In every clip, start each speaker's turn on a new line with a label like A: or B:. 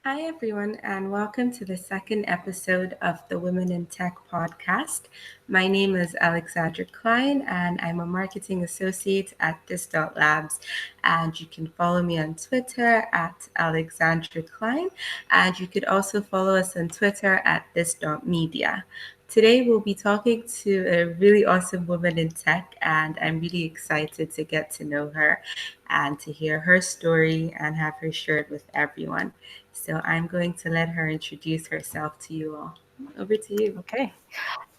A: Hi, everyone, and welcome to the second episode of the Women in Tech podcast. My name is Alexandra Klein, and I'm a marketing associate at This.Labs. And you can follow me on Twitter at Alexandra Klein, and you could also follow us on Twitter at This.Media. Today, we'll be talking to a really awesome woman in tech, and I'm really excited to get to know her and to hear her story and have her shared with everyone. So I'm going to let her introduce herself to you all. Over to you.
B: Okay,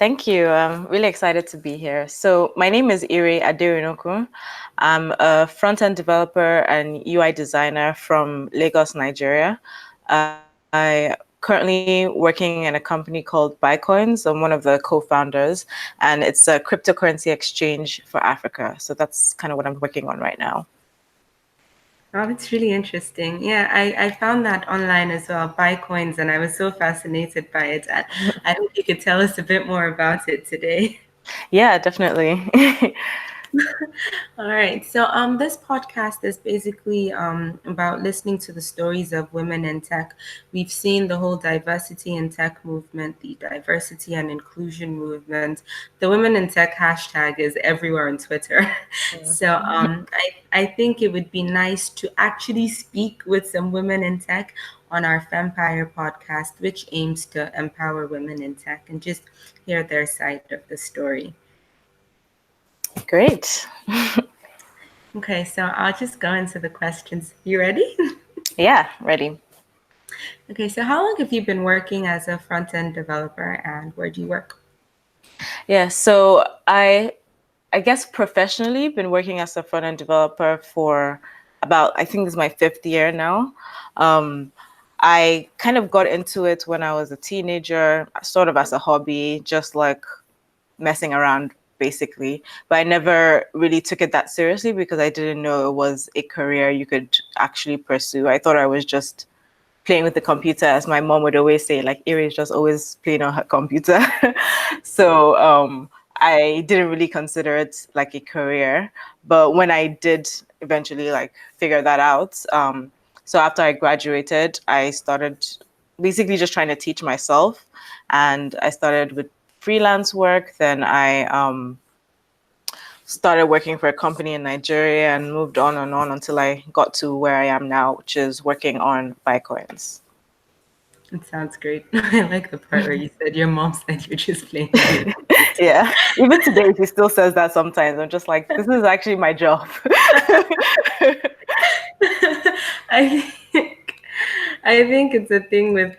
B: thank you. I'm really excited to be here. So my name is Ire Aderinokun. I'm a front-end developer and UI designer from Lagos, Nigeria. I currently working in a company called Bitcoins. I'm one of the co-founders, and it's a cryptocurrency exchange for Africa. So that's kind of what I'm working on right now.
A: Oh, it's really interesting. Yeah, I found that online as well, buy coins, and I was so fascinated by it. I hope you could tell us a bit more about it today.
B: Yeah, definitely.
A: All right. So this podcast is basically about listening to the stories of women in tech. We've seen the whole diversity in tech movement, the diversity and inclusion movement. The women in tech hashtag is everywhere on Twitter. So I think it would be nice to actually speak with some women in tech on our Fempire podcast, which aims to empower women in tech and just hear their side of the story.
B: Great.
A: Okay, so I'll just go into the questions. You ready?
B: Yeah, ready.
A: Okay, so how long have you been working as a front-end developer and where do you work?
B: Yeah, so I guess professionally been working as a front end developer for about, I think this is my fifth year now. Um, I kind of got into it when I was a teenager, sort of as a hobby, just like messing around basically. But I never really took it that seriously because I didn't know it was a career you could actually pursue. I thought I was just playing with the computer, as my mom would always say, like Iri's just always playing on her computer. So I didn't really consider it like a career. But when I did eventually like figure that out, so after I graduated, I started basically just trying to teach myself, and I started with freelance work. Then I started working for a company in Nigeria and moved on and on until I got to where I am now, which is working on Bitcoins.
A: It sounds great. I like the part where you said your mom said you're just playing on your computer.
B: Yeah, even today she still says that sometimes. I'm just like, this is actually my job.
A: I think I think it's a thing with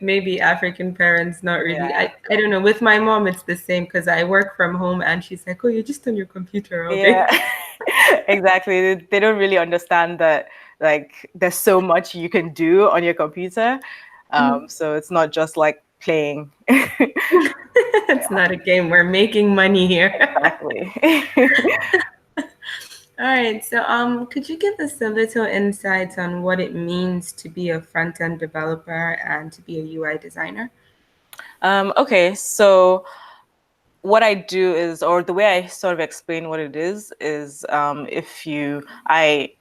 A: maybe African parents not really.
B: Yeah,
A: I don't know. With my mom it's the same because I work from home and she's like, "Oh, you're just on your computer all
B: yeah,
A: day."
B: exactly. They don't really understand that like there's so much you can do on your computer. So it's not just like playing.
A: It's not a game. We're making money here.
B: Exactly.
A: All right. So, could you give us a little insight on what it means to be a front-end developer and to be a UI designer?
B: Okay, so what I do is, or the way I sort of explain what it is if I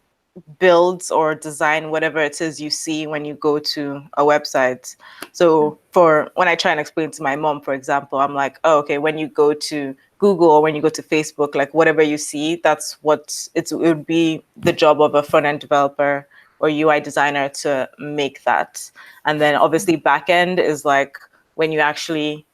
B: build or design whatever it is you see when you go to a website. So for when I try and explain to my mom, for example, I'm like, oh, okay, when you go to Google or when you go to Facebook, like whatever you see, that's what it would be the job of a front end developer or UI designer to make that. And then obviously backend is like when you actually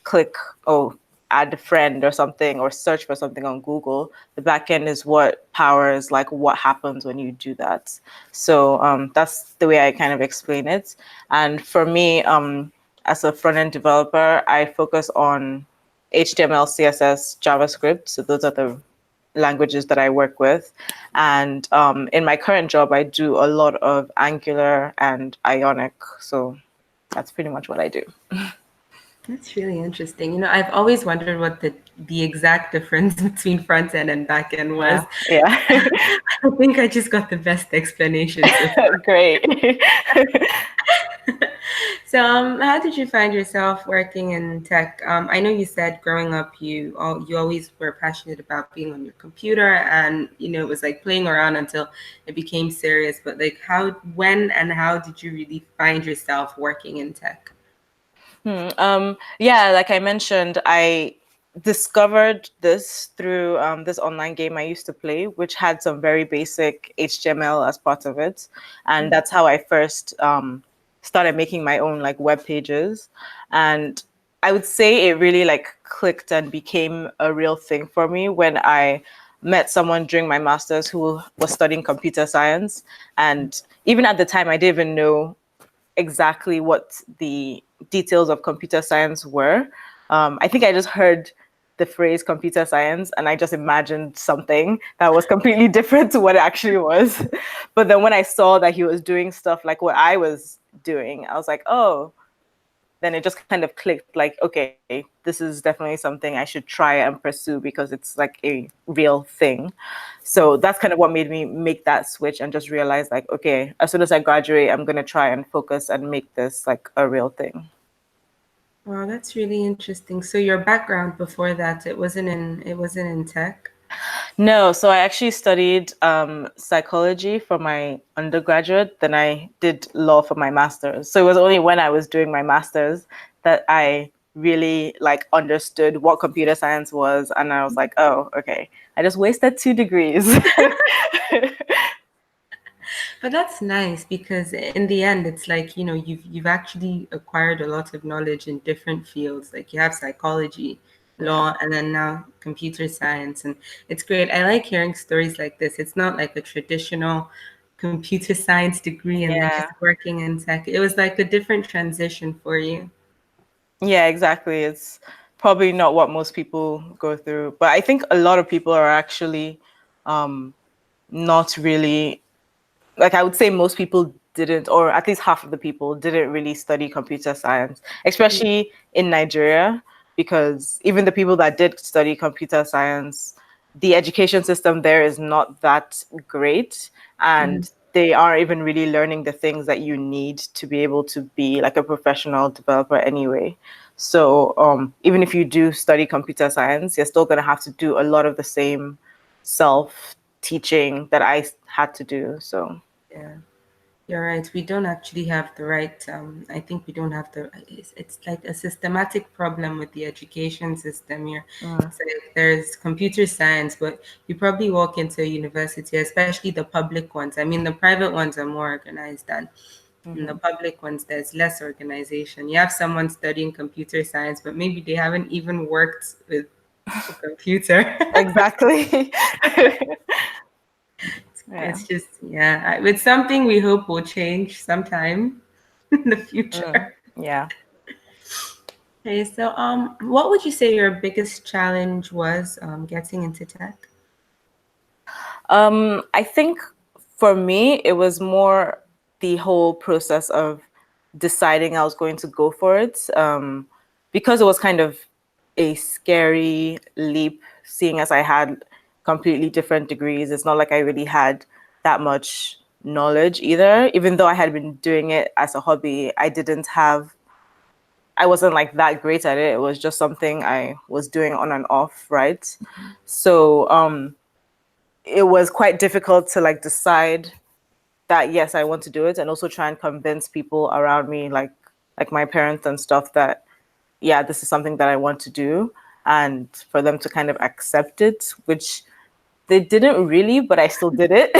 B: click, oh, add a friend or something or search for something on Google, the backend is what powers like what happens when you do that. So that's the way I kind of explain it. And for me, as a front end developer, I focus on HTML, CSS, JavaScript. So those are the languages that I work with. And in my current job, I do a lot of Angular and Ionic. So that's pretty much what I do.
A: That's really interesting. I've always wondered what the exact difference between front end and back end was.
B: Yeah.
A: I think I just got the best explanation so far.
B: Great.
A: So, how did you find yourself working in tech? I know you said growing up, you always were passionate about being on your computer, and it was like playing around until it became serious. But like, when, and how did you really find yourself working in tech?
B: Yeah, like I mentioned, I discovered this through this online game I used to play, which had some very basic HTML as part of it, and that's how I first started making my own like web pages. And I would say it really like clicked and became a real thing for me when I met someone during my master's who was studying computer science, and even at the time, I didn't even know exactly what the details of computer science were. I think I just heard the phrase computer science and I just imagined something that was completely different to what it actually was. But then when I saw that he was doing stuff like what I was doing, I was like, oh, then it just kind of clicked like, okay, this is definitely something I should try and pursue because it's like a real thing. So that's kind of what made me make that switch and just realize like, okay, as soon as I graduate, I'm going to try and focus and make this like a real thing.
A: Wow, that's really interesting. So your background before that, it wasn't in tech.
B: No, so I actually studied psychology for my undergraduate, then I did law for my master's. So it was only when I was doing my master's that I really like understood what computer science was, and I was like, oh, okay, I just wasted 2 degrees.
A: But that's nice because in the end, it's like, you've actually acquired a lot of knowledge in different fields. Like you have psychology,
B: Yeah,
A: law, and then now computer science. And it's great. I like hearing stories like this. It's not like a traditional computer science degree and then just
B: yeah.
A: working in tech. It was like a different transition for you.
B: Yeah, exactly. It's probably not what most people go through, but I think a lot of people are actually um, not really like I would say most people didn't, or at least half of the people didn't really study computer science, especially in Nigeria, because even the people that did study computer science, the education system there is not that great.
A: Mhm.
B: And they aren't even really learning the things that you need to be able to be like a professional developer anyway. So even if you do study computer science, you're still going to have to do a lot of the same self teaching that I had to do. So
A: Yeah. You're right. We don't actually have the right. I think we don't have the. It's like a systematic problem with the education system here.
B: mm,
A: So there's computer science, but you probably walk into a university, especially the public ones. I mean, the private ones are more organized than in the
B: mhm.
A: public ones. There's less organization. You have someone studying computer science, but maybe they haven't even worked with a computer.
B: Exactly. Yeah.
A: It's just, yeah, it's something we hope will change sometime in the future.
B: Yeah.
A: Okay, so what would you say your biggest challenge was getting into tech?
B: I think for me, it was more the whole process of deciding I was going to go for it. Because it was kind of a scary leap, seeing as I had completely different degrees. It's not like I really had that much knowledge either. Even though I had been doing it as a hobby, I wasn't like that great at it. It was just something I was doing on and off, right? So it was quite difficult to like decide that yes, I want to do it, and also try and convince people around me, like my parents and stuff, that yeah, this is something that I want to do, and for them to kind of accept it, which they didn't really, but I still did it.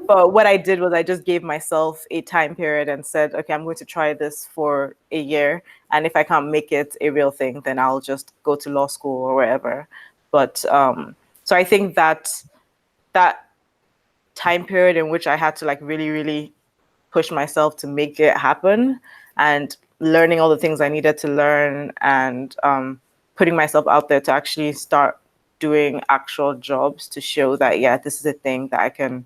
B: But what I did was I just gave myself a time period and said, okay, I'm going to try this for a year. And if I can't make it a real thing, then I'll just go to law school or wherever. But so I think that time period in which I had to like really, really push myself to make it happen and learning all the things I needed to learn and putting myself out there to actually start doing actual jobs to show that, yeah, this is a thing that I can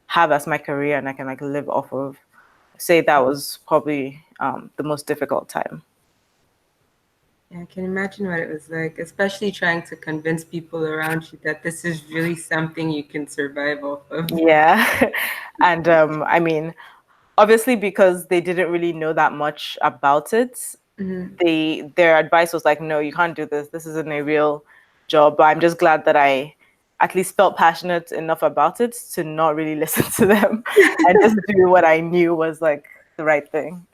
B: have as my career and I can like live off of. Say that was probably the most difficult time.
A: Yeah, I can imagine what it was like, especially trying to convince people around you that this is really something you can survive off of.
B: Yeah. And I mean, obviously because they didn't really know that much about it,
A: Mhm.
B: their advice was like, no, you can't do this. This isn't a real job. But I'm just glad that I at least felt passionate enough about it to not really listen to them and just do what I knew was like the right thing.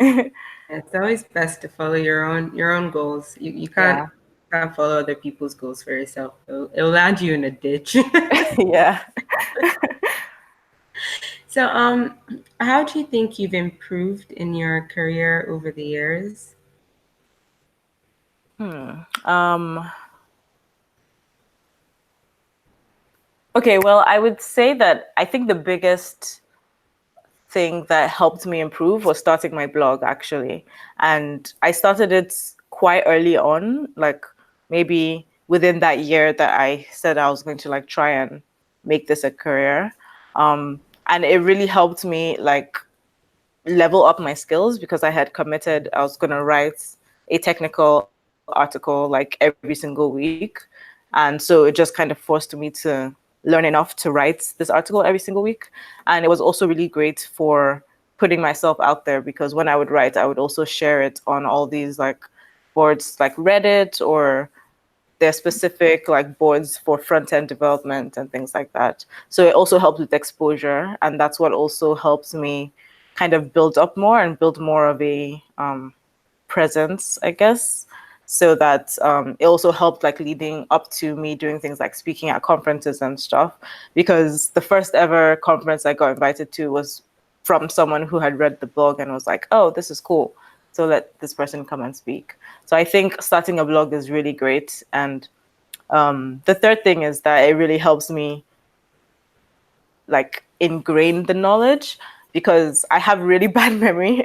A: It's always best to follow your own goals. You
B: Yeah.
A: can't follow other people's goals for yourself. It'll land you in a ditch.
B: Yeah.
A: So, how do you think you've improved in your career over the years?
B: Hmm. Okay, well, I would say that I think the biggest thing that helped me improve was starting my blog actually. And I started it quite early on, like maybe within that year that I said I was going to like try and make this a career. And it really helped me like level up my skills because I had committed I was going to write a technical article like every single week. And so it just kind of forced me to learn enough to write this article every single week. And it was also really great for putting myself out there because when I would write, I would also share it on all these like boards like Reddit, or there's specific like boards for front end development and things like that. So it also helps with exposure, and that's what also helps me kind of build up more and build more of a presence, I guess. So that it also helped like leading up to me doing things like speaking at conferences and stuff. Because the first ever conference I got invited to was from someone who had read the blog and was like, "Oh, this is cool. So let this person come and speak." So I think starting a blog is really great. And the third thing is that it really helps me like ingrain the knowledge because I have really bad memory.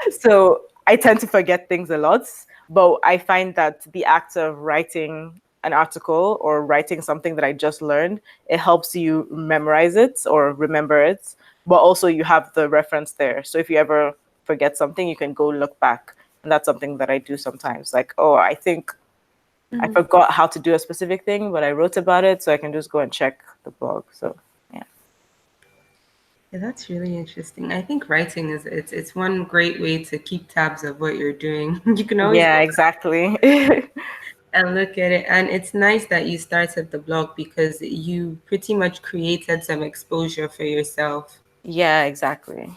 B: So I tend to forget things a lot. But I find that the act of writing an article or writing something that I just learned, it helps you memorize it or remember it. But also you have the reference there. So if you ever forget something, you can go look back. And that's something that I do sometimes. Like, oh, I think I
A: Mhm.
B: forgot how to do a specific thing, but I wrote about it, so I can just go and check the blog. So yeah.
A: Yeah, that's really interesting. I think writing is it's one great way to keep tabs of what you're doing. You can always
B: Yeah,
A: go
B: exactly.
A: and look at it. And it's nice that you started the blog because you pretty much created some exposure for yourself.
B: Yeah, exactly.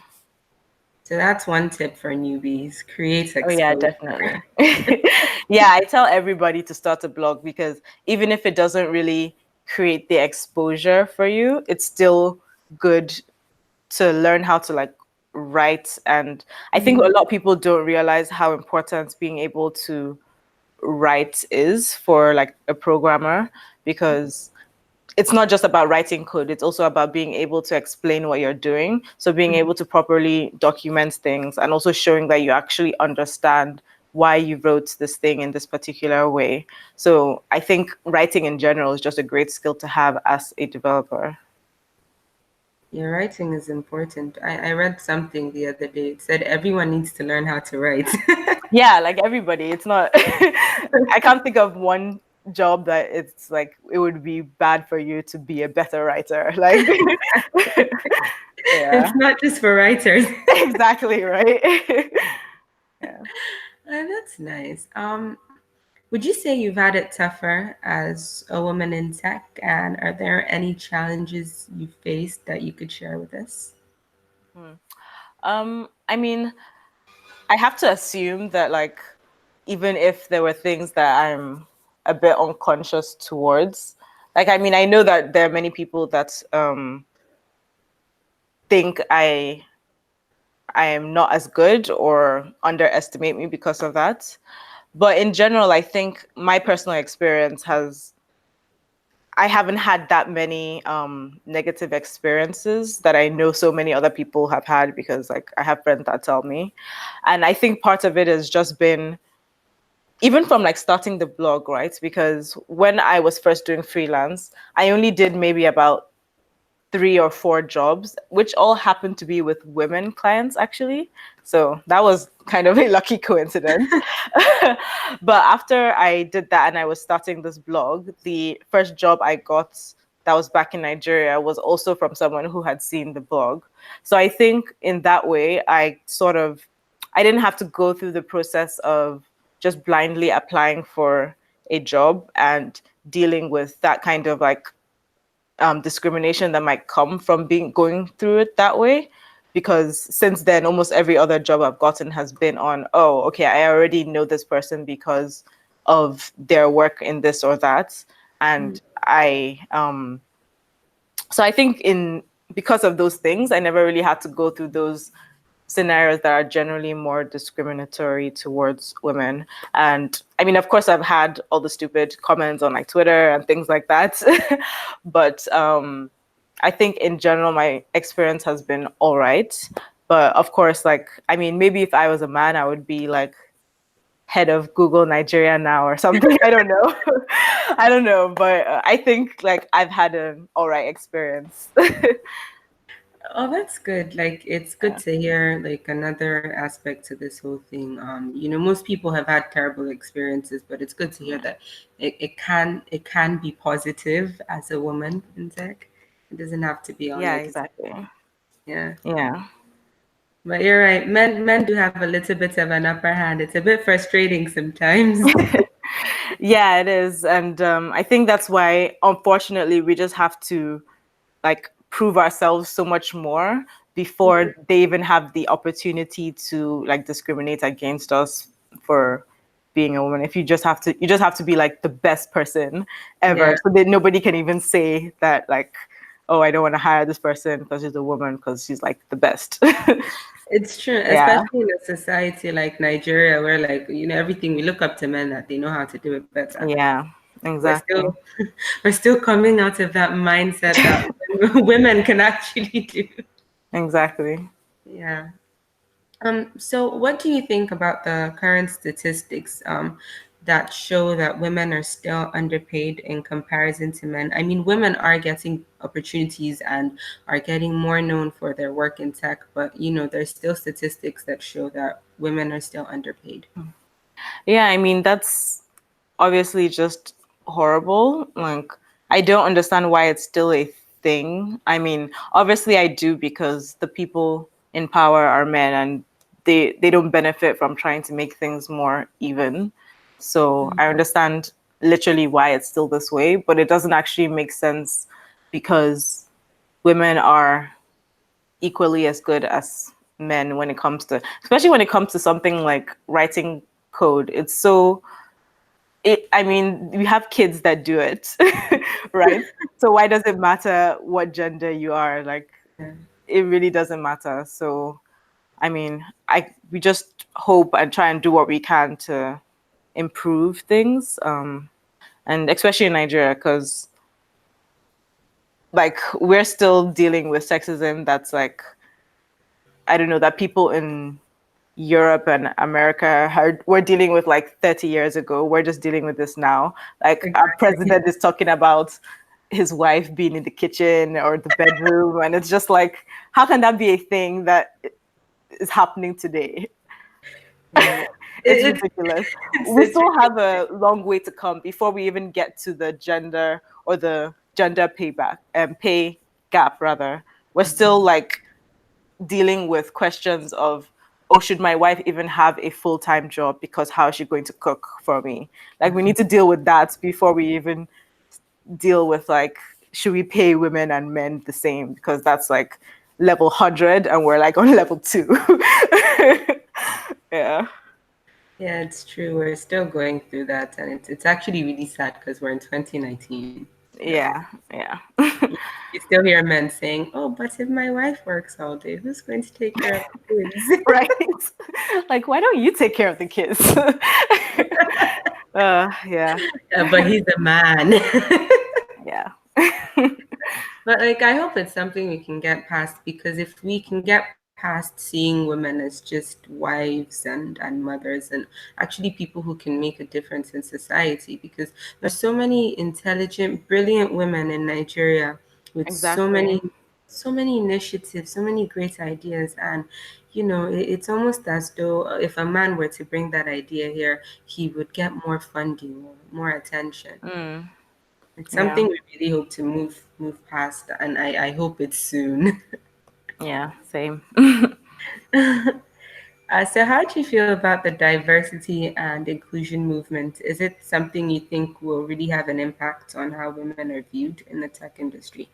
A: So that's one tip for newbies: create
B: Oh yeah,
A: exposure.
B: definitely. Yeah, I tell everybody to start a blog because even if it doesn't really create the exposure for you, it's still good to learn how to like write. And I think a
A: Mhm.
B: lot of people don't realize how important being able to write is for like a programmer, because it's not just about writing code, it's also about being able to explain what you're doing. So being able to properly document things and also showing that you actually understand why you wrote this thing in this particular way. So I think writing in general is just a great skill to have as a developer.
A: Your writing is important. I read something the other day. It said everyone needs to learn how to write.
B: Yeah, like everybody. It's not I can't think of one job that it's like it would be bad for you to be a better writer. Like
A: It's
B: yeah.
A: not just for writers.
B: Exactly, right? Yeah.
A: That's nice. Would you say you've had it tougher as a woman in tech? And are there any challenges you faced that you could share with us?
B: Hmm. I mean, I have to assume that like even if there were things that I'm a bit unconscious towards, like I mean, I know that there are many people that think I am not as good or underestimate me because of that. But in general, I think my personal experience has I haven't had that many negative experiences that I know so many other people have had, because like I have friends that tell me. And I think part of it has just been even from like starting the blog, right? Because when I was first doing freelance, I only did maybe about 3 or 4 jobs, which all happened to be with women clients actually. So that was kind of a lucky coincidence. But after I did that and I was starting this blog, the first job I got that was back in Nigeria was also from someone who had seen the blog. So I think in that way, I didn't have to go through the process of just blindly applying for a job and dealing with that kind of like discrimination that might come from being going through it that way. Because since then, almost every other job I've gotten has been on, oh, okay, I already know this person because of their work in this or that. And so I think in because of those things, I never really had to go through those scenarios that are generally more discriminatory towards women. And I mean, of course, I've had all the stupid comments on like Twitter and things like that. But I think in general, my experience has been all right. But of course, like, I mean, maybe if I was a man, I would be like head of Google Nigeria now or something. I don't know. I don't know. But I think like I've had an all right experience.
A: Oh, that's good. Like, it's good
B: Yeah.
A: to hear like another aspect to this whole thing. Most people have had terrible experiences, but it's good to hear that it can be positive as a woman in tech. It doesn't have to be all
B: Yeah,
A: negative.
B: exactly.
A: Yeah.
B: Yeah.
A: But you're right. Men do have a little bit of an upper hand. It's a bit frustrating sometimes.
B: Yeah, it is. And I think that's why, unfortunately, we just have to like prove ourselves so much more before they even have the opportunity to like discriminate against us for being a woman. If you just have to be like the best person ever,
A: Yeah.
B: so that nobody can even say that like, oh, I don't want to hire this person because she's a woman because she's like the best.
A: It's true,
B: Yeah,
A: especially in a society like Nigeria, where like everything we look up to men that they know how to do it better.
B: yeah,
A: We're
B: exactly.
A: still we're still coming out of that mindset that women can actually do.
B: Exactly.
A: Yeah. So what do you think about the current statistics that show that women are still underpaid in comparison to men? I mean, women are getting opportunities and are getting more known for their work in tech, but there's still statistics that show that women are still underpaid.
B: Yeah, I mean, that's obviously just horrible. Like, I don't understand why it's still a thing. I mean, obviously I do because the people in power are men and they don't benefit from trying to make things more even. So I understand literally why it's still this way, but it doesn't actually make sense because women are equally as good as men when it comes to, especially when it comes to something like writing code. I mean, we have kids that do it, right? So why does it matter what gender you are? Like,
A: Yeah.
B: it really doesn't matter. So, I mean, we just hope and try and do what we can to improve things, and especially in Nigeria, because like we're still dealing with sexism that's like I don't know that people in Europe and America were dealing with like 30 years ago. We're just dealing with this now. Like our
A: Exactly.
B: president is talking about his wife being in the kitchen or the bedroom. And it's just like, how can that be a thing that is happening today?
A: Yeah.
B: It's
A: It,
B: ridiculous. We
A: it's
B: still have a long way to come before we even get to the gender or the gender payback and pay gap rather. We're still like dealing with questions of, oh, should my wife even have a full-time job because how is she going to cook for me? Like we need to deal with that before we even deal with like, should we pay women and men the same? Because that's like level 100 and we're like on level 2. Yeah.
A: Yeah, it's true. We're still going through that, and it's actually really sad because we're in 2019.
B: Yeah. Yeah.
A: You still hear men saying, "Oh, but if my wife works all day, who's going to take care of the kids?"
B: Right. Like, why don't you take care of the kids? Yeah.
A: Yeah, but he's a man.
B: Yeah.
A: But like, I hope it's something we can get past because if we can get past seeing women as just wives and mothers and actually people who can make a difference in society, because there's so many intelligent, brilliant women in Nigeria with
B: Exactly.
A: so many initiatives, so many great ideas, and it's almost as though if a man were to bring that idea here, he would get more funding or more attention.
B: Mm.
A: It's
B: Yeah.
A: something we really hope to move past, and I hope it's soon.
B: Yeah. Same.
A: So, how do you feel about the diversity and inclusion movement? Is it something you think will really have an impact on how women are viewed in the tech industry?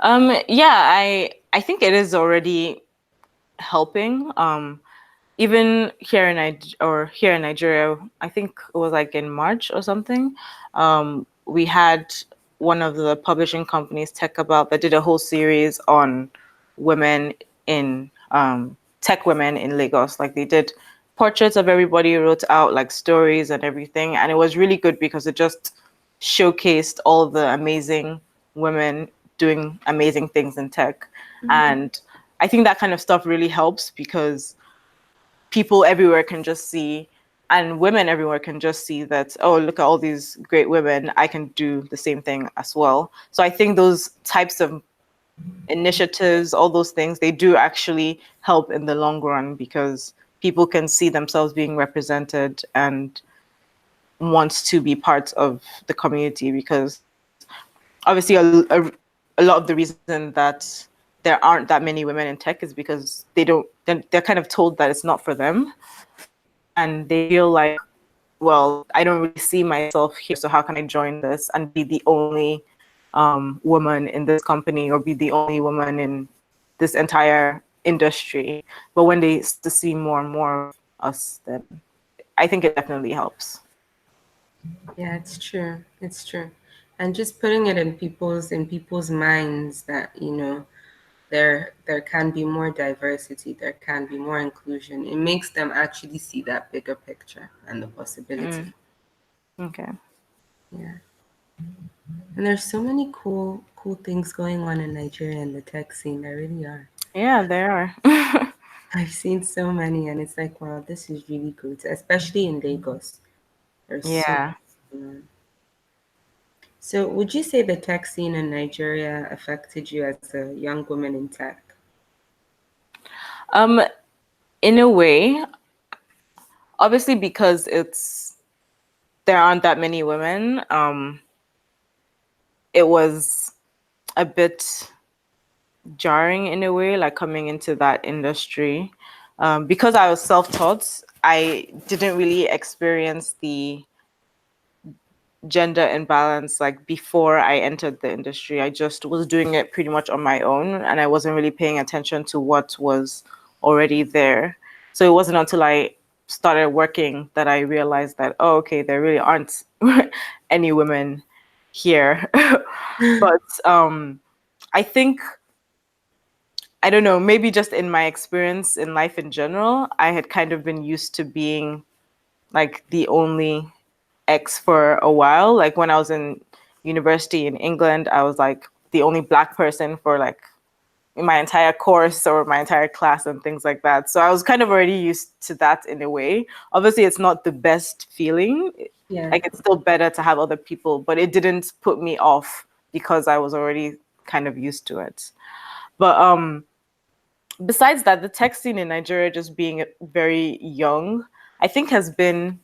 B: Yeah, I think it is already helping. Even here in Nigeria, I think it was like in March or something. We had one of the publishing companies, Tech About, that did a whole series on women in tech women in Lagos. Like they did portraits of everybody, wrote out like stories and everything, and it was really good because it just showcased all the amazing women doing amazing things in tech.
A: Mm-hmm.
B: And I think that kind of stuff really helps because people everywhere can just see, and women everywhere can just see that, oh, look at all these great women, I can do the same thing as well. So I think those types of initiatives, all those things, they do actually help in the long run because people can see themselves being represented and wants to be part of the community because obviously a lot of the reason that there aren't that many women in tech is because they're kind of told that it's not for them, and they feel like, well, I don't really see myself here, so how can I join this and be the only woman in this company or be the only woman in this entire industry? But when they start to see more and more of us, then I think it definitely helps.
A: Yeah, it's true. It's true. And just putting it in people's minds that, there can be more diversity, there can be more inclusion. It makes them actually see that bigger picture and the possibility.
B: Mm, okay.
A: Yeah. And there's so many cool things going on in Nigeria in the tech scene. There really are.
B: Yeah, there are.
A: I've seen so many, and it's like, wow, this is really good, especially in Lagos. There's so
B: Yeah.
A: much going on. So, would you say the tech scene in Nigeria affected you as a young woman in tech?
B: Um, in a way, obviously because it's there aren't that many women, it was a bit jarring in a way, like coming into that industry. Because I was self-taught, I didn't really experience the gender imbalance like before I entered the industry. I just was doing it pretty much on my own and I wasn't really paying attention to what was already there. So it wasn't until I started working that I realized that, oh, okay, there really aren't any women here. But I think, I don't know, maybe just in my experience in life in general, I had kind of been used to being like the only X for a while. Like when I was in university in England, I was like the only black person for like in my entire course or my entire class and things like that. So I was kind of already used to that in a way. Obviously, it's not the best feeling.
A: Yeah.
B: Like it's still better to have other people, but it didn't put me off because I was already kind of used to it. But besides that, the tech scene in Nigeria just being very young, I think has been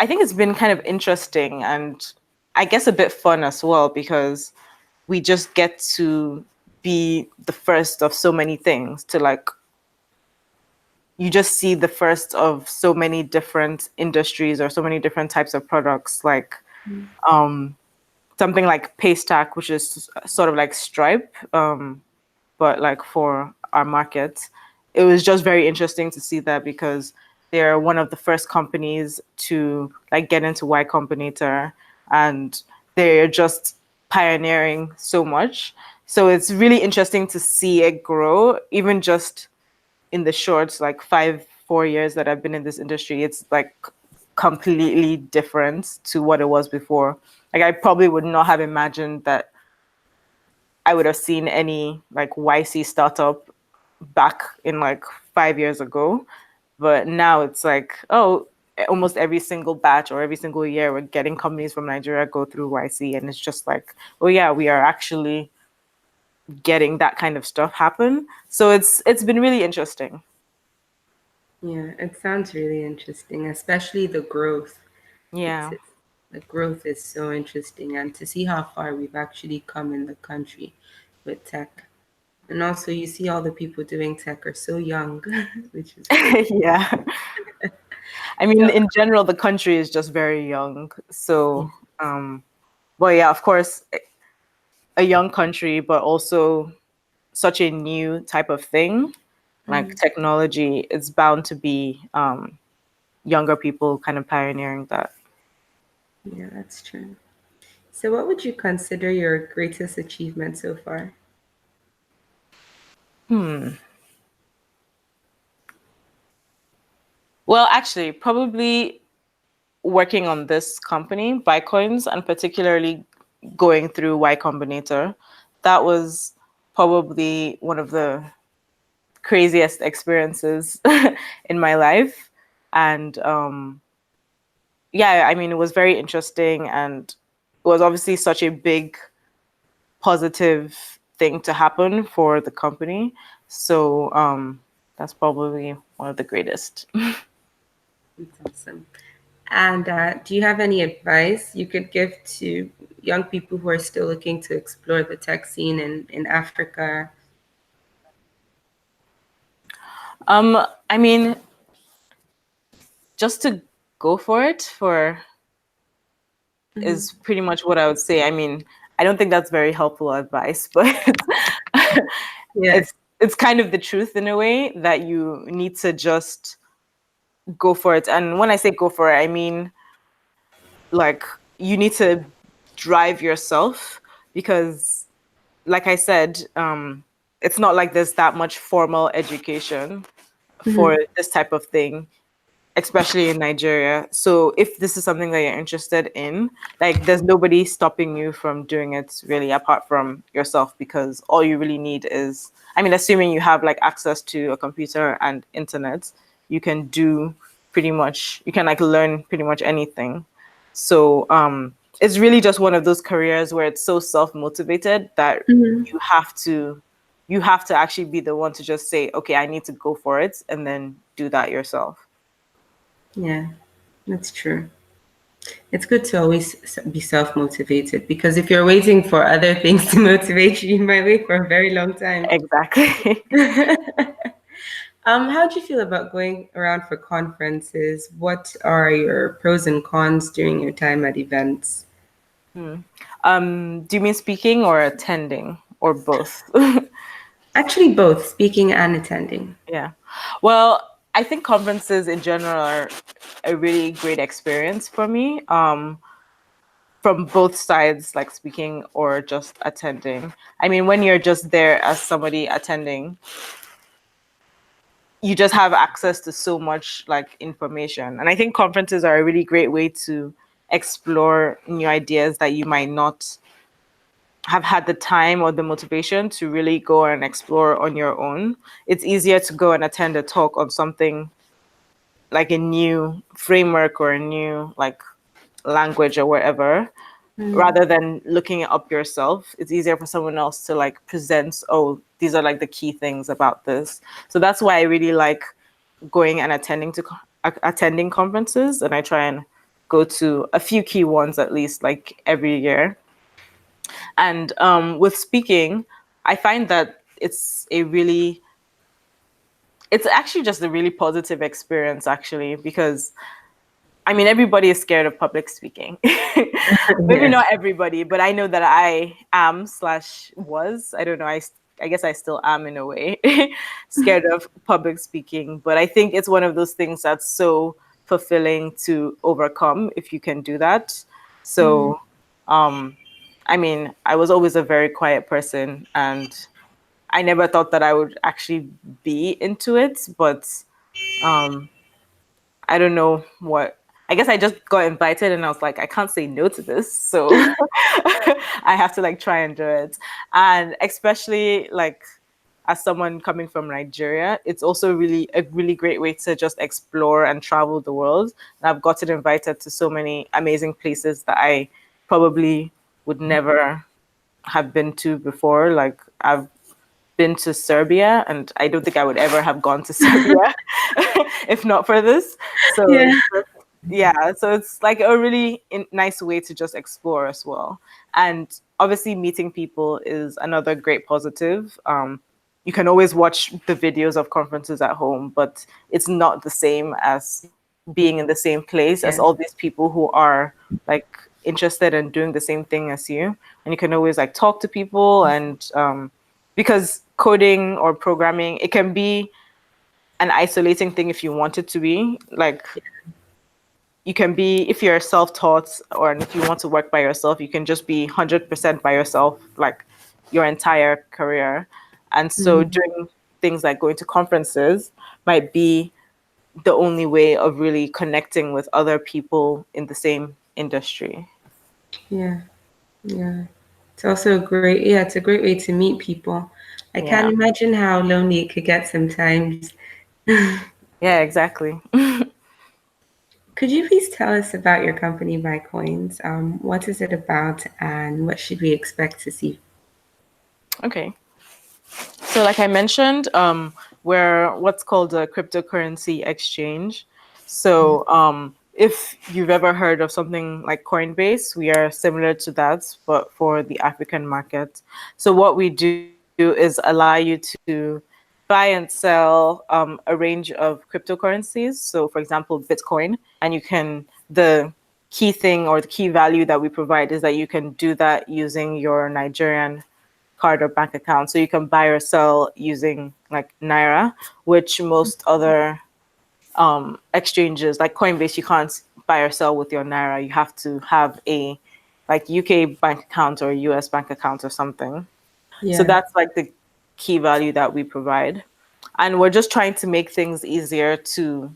B: I think it's been kind of interesting and I guess a bit fun as well because we just get to be the first of so many things to like you just see the first of so many different industries or so many different types of products like um something like Paystack, which is sort of like Stripe, but like for our market. It was just very interesting to see that because they're one of the first companies to like get into Y Combinator and they're just pioneering so much. So it's really interesting to see it grow, even just in the short like 4 years that I've been in this industry. It's like completely different to what it was before. Like I probably would not have imagined that I would have seen any like YC startup back in like 5 years ago. But now it's like, oh, almost every single batch or every single year we're getting companies from Nigeria go through YC. And it's just like, oh yeah, we are actually getting that kind of stuff happen. So it's been really interesting.
A: Yeah, it sounds really interesting, especially the growth. It's
B: Yeah.
A: the growth is so interesting, and to see how far we've actually come in the country with tech. And also, you see all the people doing tech are so young, which is great.
B: Yeah. I
A: So,
B: mean, in general, the country is just very young.
A: yeah.
B: So, well, yeah, of course, a young country, but also such a new type of thing, like
A: Mm,
B: technology, it's bound to be younger people kind of pioneering that.
A: yeah, that's true. So, what would you consider your greatest achievement so far?
B: Hmm. Well, actually, probably working on this company, Bitcoins, and particularly going through Y Combinator. That was probably one of the craziest experiences in my life. And yeah, I mean, it was very interesting and it was obviously such a big positive thing to happen for the company. So that's probably one of the greatest.
A: That's awesome. And do you have any advice you could give to young people who are still looking to explore the tech scene in Africa?
B: I mean, just to go for it for
A: Hmm.
B: is pretty much what I would say. I mean, I don't think that's very helpful advice, but
A: Yeah.
B: it's kind of the truth in a way that you need to just go for it. And when I say go for it, I mean like you need to drive yourself because like I said, it's not like there's that much formal education
A: Hmm.
B: for this type of thing, especially in Nigeria. So if this is something that you're interested in, like there's nobody stopping you from doing it really apart from yourself because all you really need is, I mean, assuming you have like access to a computer and internet, you can do pretty much, you can like learn pretty much anything. So it's really just one of those careers where it's so self-motivated that
A: Hmm.
B: you have to you have to actually be the one to just say, okay, I need to go for it and then do that yourself.
A: Yeah, that's true. It's good to always be self motivated because if you're waiting for other things to motivate you, you might wait for a very long time.
B: Exactly.
A: How do you feel about going around for conferences? What are your pros and cons during your time at events?
B: Hmm. Do you mean speaking or attending or both?
A: Actually, both speaking and attending.
B: Yeah. Well, I think conferences in general are a really great experience for me. From both sides, like speaking or just attending. I mean, when you're just there as somebody attending, you just have access to so much like information. And I think conferences are a really great way to explore new ideas that you might not have had the time or the motivation to really go and explore on your own. It's easier to go and attend a talk on something like a new framework or a new like language or whatever
A: Mm,
B: rather than looking it up yourself. It's easier for someone else to like present, oh, these are like the key things about this. So that's why I really like going and attending conferences, and I try and go to a few key ones at least like every year. And with speaking, I find that it's actually just a really positive experience actually because I mean, everybody is scared of public speaking. Maybe
A: yes.
B: not everybody, but I know that I am slash was. I don't know. I guess I still am in a way scared of public speaking. But I think it's one of those things that's so fulfilling to overcome if you can do that.
A: Mm,
B: So, um, I mean, I was always a very quiet person, and I never thought that I would actually be into it. But um, I don't know what. I guess I just got invited and I was like, I can't say no to this. So I have to like try and do it. And especially like as someone coming from Nigeria, it's also really a really great way to just explore and travel the world. And I've gotten invited to so many amazing places that I probably would never have been to before. Like I've been to Serbia, and I don't think I would ever have gone to Serbia if not for this. So
A: yeah.
B: yeah, so it's like a really nice way to just explore as well. And obviously meeting people is another great positive. You can always watch the videos of conferences at home, but it's not the same as being in the same place as
A: Yeah.
B: all these people who are like interested in doing the same thing as you. And you can always like talk to people, and because coding or programming, it can be an isolating thing if you want it to be. Like you can be, if you're self-taught or if you want to work by yourself, you can just be 100% by yourself like your entire career. And so
A: Mhm.
B: doing things like going to conferences might be the only way of really connecting with other people in the same industry.
A: Yeah. Yeah. It's also a great, yeah, it's a great way to meet people. I can't
B: Yeah.
A: imagine how lonely it could get sometimes.
B: Yeah, exactly.
A: Could you please tell us about your company, Buy Coins? What is it about, and what should we expect to see?
B: Okay. So, like I mentioned, we're what's called a cryptocurrency exchange. So, if you've ever heard of something like Coinbase, we are similar to that, but for the African market. So, what we do is allow you to buy and sell a range of cryptocurrencies. So, for example, Bitcoin, and you can, the key thing or the key value that we provide is that you can do that using your Nigerian card or bank account. So you can buy or sell using like Naira, which most other exchanges like Coinbase, you can't buy or sell with your Naira. You have to have a like UK bank account or US bank account or something. So
A: Yeah.
B: that's like the key value that we provide. And we're just trying to make things easier to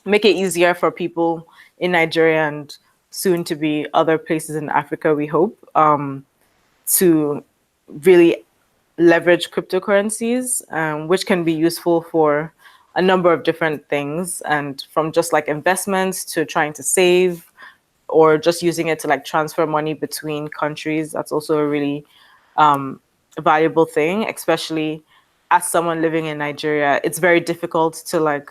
B: make it easier for people in Nigeria and soon to be other places in Africa, we hope, to really leverage cryptocurrencies, which can be useful for a number of different things, and from just like investments to trying to save or just using it to like transfer money between countries. That's also a really valuable thing, especially as someone living in Nigeria. It's very difficult to like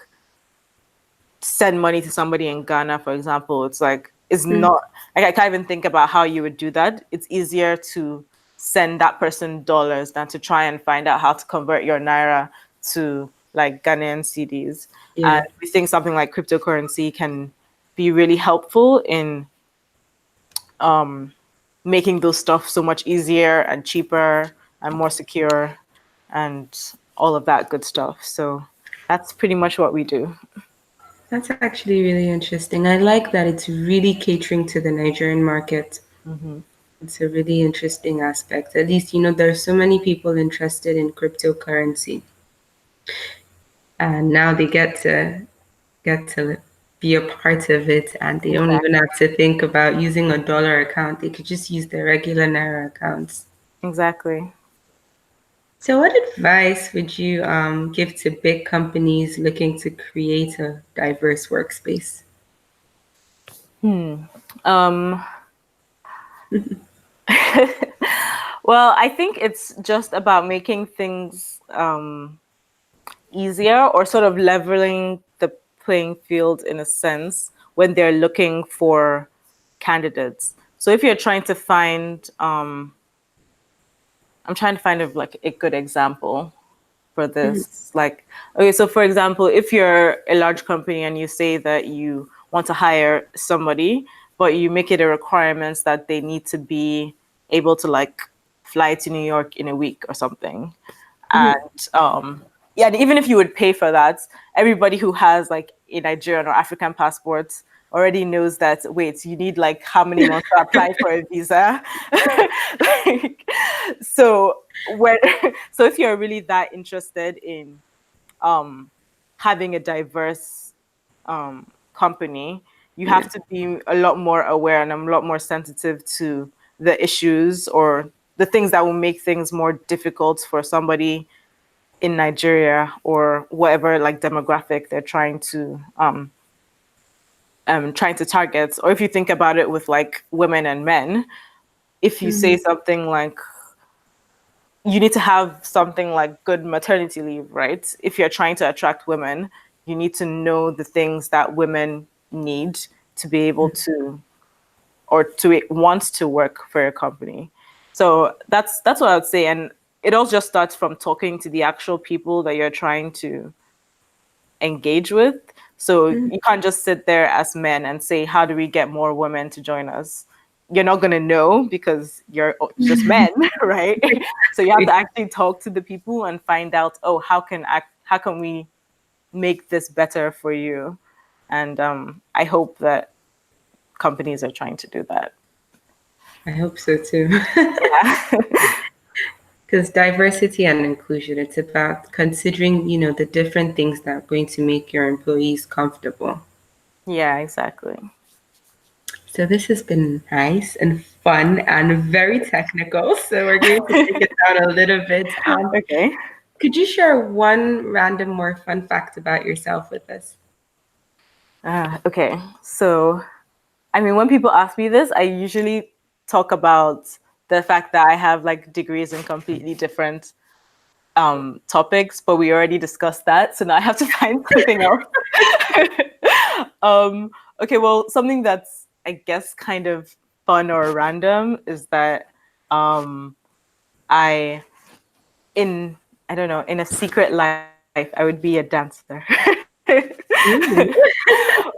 B: send money to somebody in Ghana, for example. It's like it's
A: Mm.
B: not like I can't even think about how you would do that. It's easier to send that person dollars than to try and find out how to convert your naira to like Ghanaian CDs. And
A: Yeah.
B: we think something like cryptocurrency can be really helpful in making those stuff so much easier and cheaper and more secure and all of that good stuff. So that's pretty much what we do.
A: That's actually really interesting. I like that it's really catering to the Nigerian market.
B: Hmm.
A: It's a really interesting aspect. At least, there's so many people interested in cryptocurrency, and now they get to be a part of it, and they don't even
B: Exactly.
A: have to think about using a dollar account. They could just use their regular Naira accounts.
B: Exactly.
A: So, what advice would you give to big companies looking to create a diverse workspace?
B: Um, well, I think it's just about making things easier or sort of leveling the playing field in a sense when they're looking for candidates. So if you're trying to find, I'm trying to find like a good example for
A: Mhm.
B: this. Like, okay, so for example, if you're a large company and you say that you want to hire somebody, but you make it a requirement that they need to be able to like fly to New York in a week or something.
A: Mhm.
B: And yeah, and even if you would pay for that, everybody who has like a Nigerian or African passport already knows that wait, you need like how many months to apply for a visa. Like, so when so if you're really that interested in um having a diverse company, you
A: Yeah.
B: have to be a lot more aware and a lot more sensitive to the issues or the things that will make things more difficult for somebody in Nigeria or whatever like demographic they're trying to target. Or if you think about it with like women and men, if you say
A: Mhm.
B: something like you need to have something like good maternity leave, right? If you're trying to attract women, you need to know the things that women need to be able to, or to want to work for a company. So that's what I would say. And it all just starts from talking to the actual people that you're trying to engage with. So you can't just sit there as men and say, how do we get more women to join us? You're not going to know because you're just men, right? So you have to actually talk to the people and find out, oh, how can we make this better for you? And I hope that companies are trying to do that.
A: I hope so too.
B: Yeah.
A: Because diversity and inclusion, it's about considering, the different things that are going to make your employees comfortable.
B: Yeah, exactly.
A: So this has been nice and fun and very technical. So we're going to take it down a little bit.
B: Okay.
A: Could you share one random or fun fact about yourself with us?
B: Okay. So, I mean, when people ask me this, I usually talk about the fact that I have like degrees in completely different topics, but we already discussed that. So now I have to find something else. Okay, well, something that's, I guess, kind of fun or random is that I, in, I don't know, in a secret life, I would be a dancer.
A: Ooh.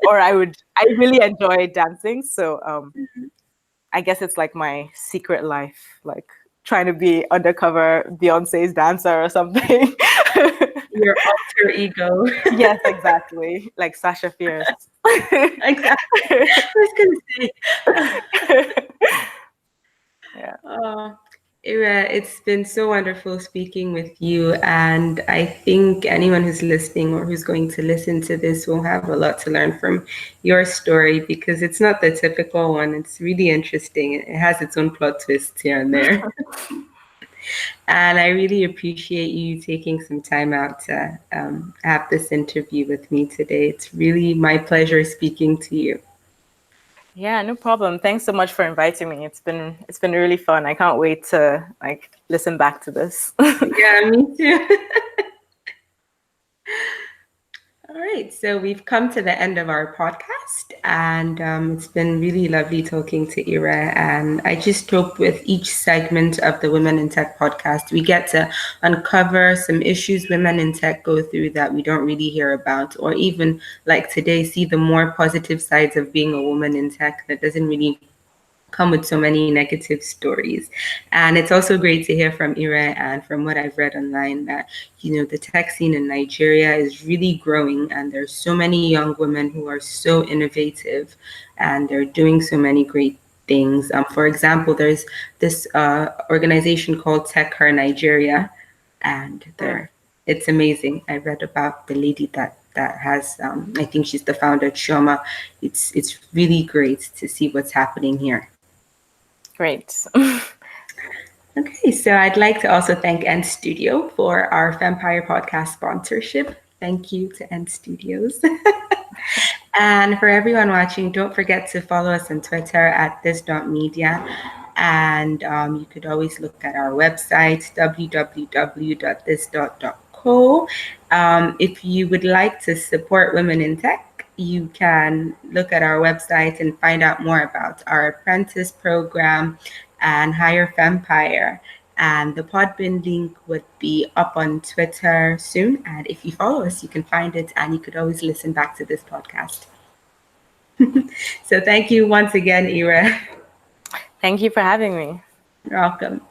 B: Or I really enjoy dancing. So I guess it's like my secret life, like trying to be undercover Beyonce's dancer or something.
A: Your alter ego.
B: Yes, exactly. Like Sasha Fierce.
A: Exactly. I was going to say.
B: Yeah.
A: Ira, it's been so wonderful speaking with you. And I think anyone who's listening or who's going to listen to this will have a lot to learn from your story because it's not the typical one. It's really interesting. It has its own plot twists here and there. And I really appreciate you taking some time out to have this interview with me today. It's really my pleasure speaking to you.
B: Yeah, no problem. Thanks so much for inviting me. It's been really fun. I can't wait to like listen back to this.
A: Yeah, me too. All right, so we've come to the end of our podcast, and it's been really lovely talking to Ira. And I just hope with each segment of the Women in Tech podcast, we get to uncover some issues women in tech go through that we don't really hear about, or even like today, see the more positive sides of being a woman in tech that doesn't really come with so many negative stories. And it's also great to hear from Ira and from what I've read online that, the tech scene in Nigeria is really growing and there's so many young women who are so innovative and they're doing so many great things. For example, there's this organization called Tech Her Nigeria, and it's amazing. I read about the lady that has I think she's the founder, Chioma. It's really great to see what's happening here.
B: Great.
A: Okay, so I'd like to also thank End Studio for our Fempire podcast sponsorship. Thank you to End Studios. And for everyone watching, don't forget to follow us on Twitter at this.media. And you could always look at our website, www.this.co. If you would like to support women in tech, you can look at our website and find out more about our apprentice program and hire Fempire. And the Podbean link would be up on Twitter soon. And if you follow us, you can find it and you could always listen back to this podcast. So thank you once again, Ira.
B: Thank you for having me.
A: You're welcome.